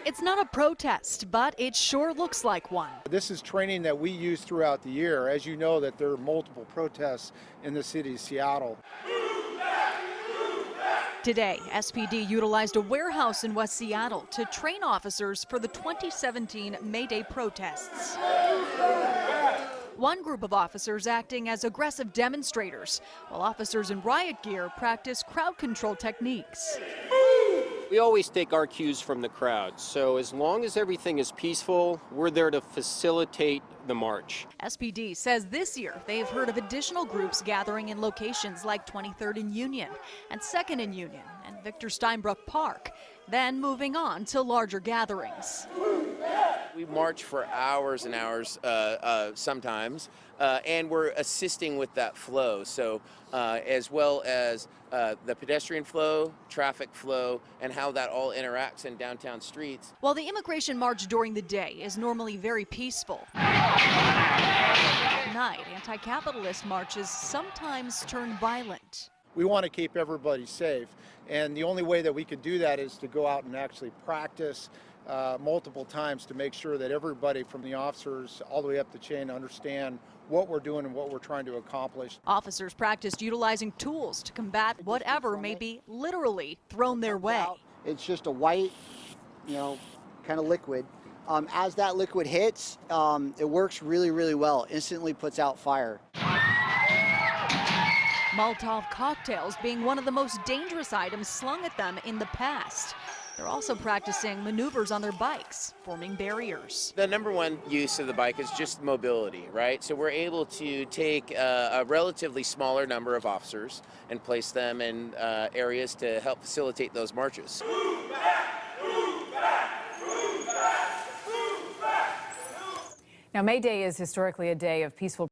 It's not a protest, but it sure looks like one. This is training that we use throughout the year. As you know, that there are multiple protests in the city of Seattle. Today, SPD utilized a warehouse in West Seattle to train officers for the 2017 May Day protests. One group of officers acting as aggressive demonstrators, while officers in riot gear practice crowd control techniques. We always take our cues from the crowd, so as long as everything is peaceful, we're there to facilitate the march. SPD says this year they've heard of additional groups gathering in locations like 23rd and Union and 2nd and Union and Victor Steinbrook Park, then moving on to larger gatherings. We march for hours and hours sometimes, and we're assisting with that flow. So as well as the pedestrian flow, traffic flow, and how that all interacts in downtown streets. While the immigration march during the day is normally very peaceful, at night, anti-capitalist marches sometimes turn violent. We want to keep everybody safe, and the only way that we could do that is to go out and actually practice multiple times to make sure that everybody from the officers all the way up the chain understand what we're doing and what we're trying to accomplish. Officers practiced utilizing tools to combat whatever may be literally thrown their way. It's just a white, kind of liquid. As that liquid hits, it works really, really well. Instantly puts out fire. Molotov cocktails being one of the most dangerous items slung at them in the past. They're also practicing maneuvers on their bikes, forming barriers. The number one use of the bike is just mobility, right? So we're able to take a relatively smaller number of officers and place them in areas to help facilitate those marches. Move back, move back, move back, move back. Now, May Day is historically a day of peaceful